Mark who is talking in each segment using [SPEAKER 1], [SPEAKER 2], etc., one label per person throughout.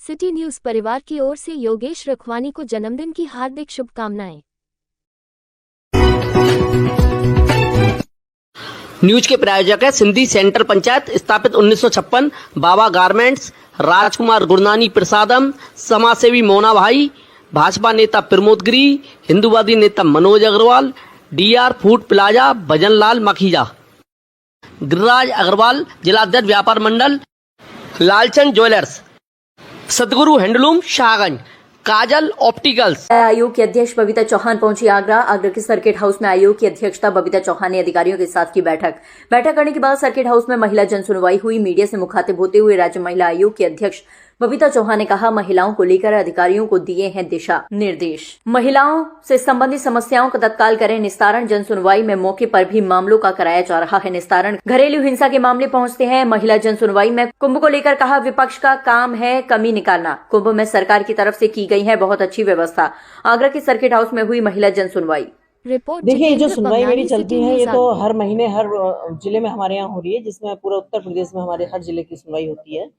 [SPEAKER 1] City news परिवार की ओर से योगेश रखवानी को जन्मदिन की हार्दिक शुभकामनाएं।
[SPEAKER 2] न्यूज के प्रायोजक है सिंधी सेंटर पंचायत, स्थापित 1956, बाबा गारमेंट्स, राजकुमार गुरनानी प्रसादम, समाजसेवी मोना भाई, भाजपा नेता प्रमोद गिरी, हिंदूवादी नेता Manoj Agrawal, DR food plaza, Bhajanlal Makhija, Giriraj Agrawal, जिलाध्यक्ष व्यापार मंडल, Lalchand jewellers, Sadguru handloom Shahganj, Kajal opticals.
[SPEAKER 3] आयोग की अध्यक्ष बबीता चौहान पहुंची आगरा के सर्किट हाउस में आयोग की अध्यक्षता बबीता चौहान ने अधिकारियों के साथ की बैठक करने के बाद सर्किट हाउस में महिला जन सुनवाई हुई। मीडिया से मुखातिब होते हुए राज्य महिला आयोग की अध्यक्ष बबीता चौहान ने कहा, महिलाओं को लेकर अधिकारियों को दिए हैं दिशा निर्देश। महिलाओं से संबंधित समस्याओं का तत्काल करें निस्तारण। जन सुनवाई में मौके पर भी मामलों का कराया जा रहा है निस्तारण। घरेलू हिंसा के मामले पहुंचते हैं महिला जन सुनवाई में। कुंभ को लेकर कहा, विपक्ष का काम है कमी निकालना। कुंभ में सरकार की तरफ से की गई है बहुत अच्छी व्यवस्था। आगरा के सर्किट हाउस में हुई महिला जन सुनवाई।
[SPEAKER 1] रिपोर्ट।
[SPEAKER 4] देखिए, ये जो सुनवाई मेरी चलती है ये तो हर महीने हर जिले में हमारे यहाँ हो रही है, जिसमें पूरा उत्तर प्रदेश में हमारे हर जिले की सुनवाई होती है।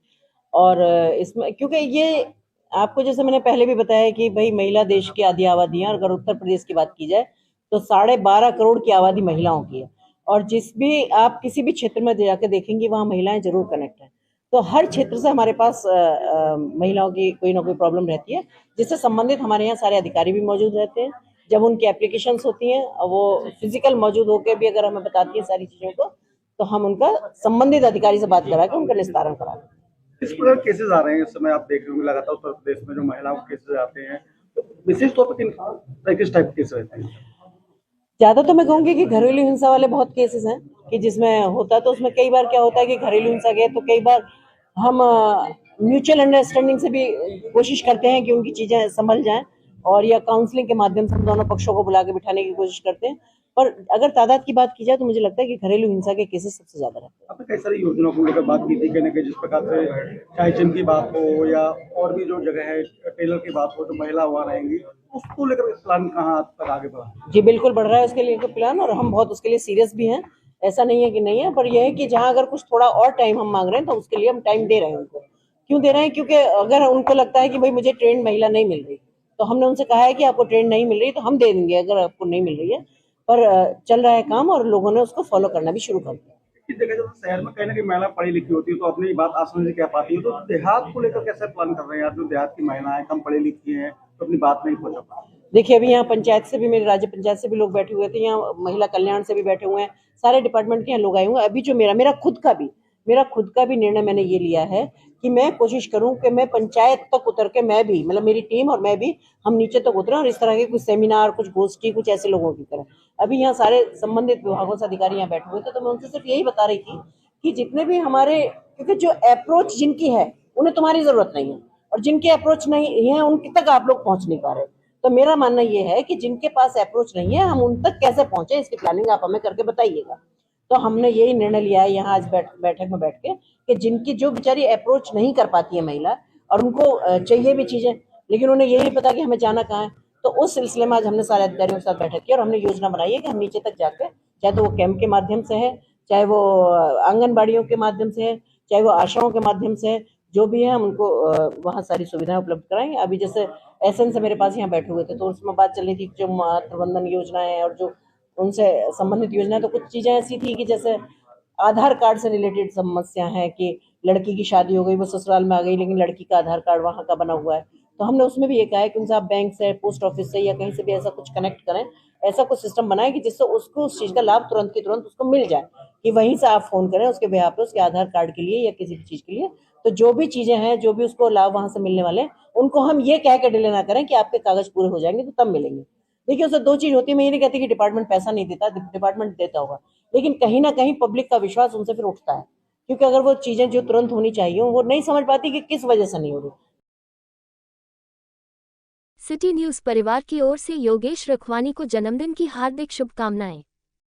[SPEAKER 4] और इसमें क्योंकि ये आपको जैसे मैंने पहले भी बताया कि भाई महिला देश की आधी आबादी है। अगर उत्तर प्रदेश की बात की जाए तो 12.5 करोड़ की आबादी महिलाओं की है। और जिस भी आप किसी भी क्षेत्र में जाकर देखेंगे वहाँ महिलाएं जरूर कनेक्ट हैं। तो हर क्षेत्र से हमारे पास महिलाओं की कोई ना कोई प्रॉब्लम रहती है, जिससे संबंधित हमारे यहाँ सारे अधिकारी भी मौजूद रहते हैं। जब उनकी एप्लीकेशंस होती हैं वो फिजिकल मौजूद होकर भी अगर हमें बताती है सारी चीज़ों को, तो हम उनका संबंधित अधिकारी से बात करा के उनका निस्तारण करा।
[SPEAKER 5] किस प्रकार केसेस आ रहे हैं इस समय आप देख रहे होंगे लगातार उत्तर प्रदेश में जो महिलाओं के केसेस आते हैं, तो विशेष तौर पर किस टाइप के केस रहते हैं?
[SPEAKER 4] ज्यादा तो मैं कहूँगी कि घरेलू हिंसा वाले बहुत केसेस हैं कि जिसमें होता है। तो उसमें कई बार क्या होता है कि घरेलू हिंसा गए तो कई बार हम म्यूचुअल अंडरस्टैंडिंग से भी कोशिश करते हैं कि उनकी चीजें संभल जाएं, और या काउंसलिंग के माध्यम से हम दोनों पक्षों को बुला के बिठाने की कोशिश करते हैं। पर अगर तादाद की बात की जाए तो मुझे लगता है कि घरेलू हिंसा के केसेस सबसे ज्यादा रहते हैं।
[SPEAKER 5] आपने कई सारी योजनाओं को लेकर बात की थी, कहने के जिस प्रकार से चाहे जिम की बात हो या और भी जो जगह है टेलर की बात हो तो महिला वहाँ रहेंगी, उसको लेकर प्लान कहाँ तक आगे बढ़ा?
[SPEAKER 4] जी बिल्कुल बढ़ रहा है उसके लिए प्लान, और हम बहुत उसके लिए सीरियस भी हैं। ऐसा नहीं है कि नहीं है, पर यह है कि जहाँ अगर कुछ थोड़ा और टाइम हम मांग रहे हैं तो उसके लिए हम टाइम दे रहे हैं उनको। क्यों दे रहे हैं? क्योंकि अगर उनको लगता है कि भाई मुझे ट्रेंड महिला नहीं मिल रही, तो हमने उनसे कहा है कि आपको ट्रेंड नहीं मिल रही तो हम दे देंगे अगर आपको नहीं मिल रही है। पर चल रहा है काम और लोगों ने उसको फॉलो करना भी शुरू कर दिया।
[SPEAKER 5] इस जगह जब शहर में कहीं ना कहीं महिला पढ़ी लिखी होती है तो अपनी बात आसानी से कह पाती है, तो देहात को लेकर कैसे प्लान कर रहे हैं? जो देहात की महिलाएं कम पढ़ी लिखी हैं तो अपनी बात नहीं पहुंचा पाती।
[SPEAKER 4] देखिए, अभी यहाँ पंचायत से भी, मेरे राज्य पंचायत से भी लोग बैठे हुए थे, यहाँ महिला कल्याण से भी बैठे हुए हैं, सारे डिपार्टमेंट के यहाँ लोग आए हुए हैं। अभी जो मेरा खुद का भी निर्णय मैंने ये लिया है कि मैं कोशिश करूं कि मैं पंचायत तक उतर के मैं भी, मतलब मेरी टीम और मैं भी, हम नीचे तक उतरें और इस तरह के कुछ सेमिनार, कुछ गोष्ठी, कुछ ऐसे लोगों की तरह। अभी यहाँ सारे संबंधित विभागों से अधिकारी यहाँ बैठे हुए थे, तो मैं उनसे सिर्फ यही बता रही थी कि जितने भी हमारे, क्योंकि जो अप्रोच जिनकी है उन्हें तुम्हारी जरूरत नहीं है, और जिनके अप्रोच नहीं है उनके तक आप लोग पहुंच नहीं पा रहे। तो मेरा मानना ये है कि जिनके पास अप्रोच नहीं है हम उन तक कैसे पहुंचे, इसकी प्लानिंग आप हमें करके बताइएगा। तो हमने यही निर्णय लिया है यहाँ आज बैठक में बैठ के कि जिनकी जो बेचारी अप्रोच नहीं कर पाती है महिला, और उनको चाहिए भी चीजें लेकिन उन्हें यही नहीं पता कि हमें जाना कहाँ है, तो उस सिलसिले में आज हमने सारे अधिकारियों के साथ बैठक की और हमने योजना बनाई है कि हम नीचे तक जाकर, चाहे तो वो कैंप के माध्यम से है, चाहे वो आंगनबाड़ियों के माध्यम से है, चाहे वो आशाओं के माध्यम से है, जो भी है हम उनको वहाँ सारी सुविधाएं उपलब्ध कराएंगे। अभी जैसे एसएन से मेरे पास यहाँ बैठे हुए थे तो उसमें बात चल रही थी जो मातृ वंदन योजना है और जो उनसे संबंधित योजना, तो कुछ चीजें ऐसी थी कि जैसे आधार कार्ड से रिलेटेड समस्या है कि लड़की की शादी हो गई, वो ससुराल में आ गई, लेकिन लड़की का आधार कार्ड वहाँ का बना हुआ है। तो हमने उसमें भी ये कहा है कि उनसे आप बैंक से, पोस्ट ऑफिस से या कहीं से भी ऐसा कुछ कनेक्ट करें, ऐसा कुछ सिस्टम बनाएं कि जिससे उसको उस चीज का लाभ तुरंत की तुरंत उसको मिल जाए, कि वहीं से आप फोन करें उसके बिहाफ पे, उसके आधार कार्ड के लिए या किसी भी चीज के लिए। तो जो भी चीजें हैं, जो भी उसको लाभ वहां से मिलने वाले, उनको हम ये कह के डिले ना करें कि आपके कागज पूरे हो जाएंगे तो तब मिलेंगे। देखिए, उससे दो चीज होती है, मैं ये नहीं कहती कि डिपार्टमेंट पैसा नहीं देता, डिपार्टमेंट देता होगा, लेकिन कहीं ना कहीं पब्लिक का विश्वास उनसे फिर उठता है, क्योंकि अगर वो चीजें जो तुरंत होनी चाहिए वो नहीं समझ पाती कि किस वजह से नहीं हो रही।
[SPEAKER 1] सिटी न्यूज परिवार की ओर से योगेश रखवानी को जन्मदिन की हार्दिक शुभकामनाएं।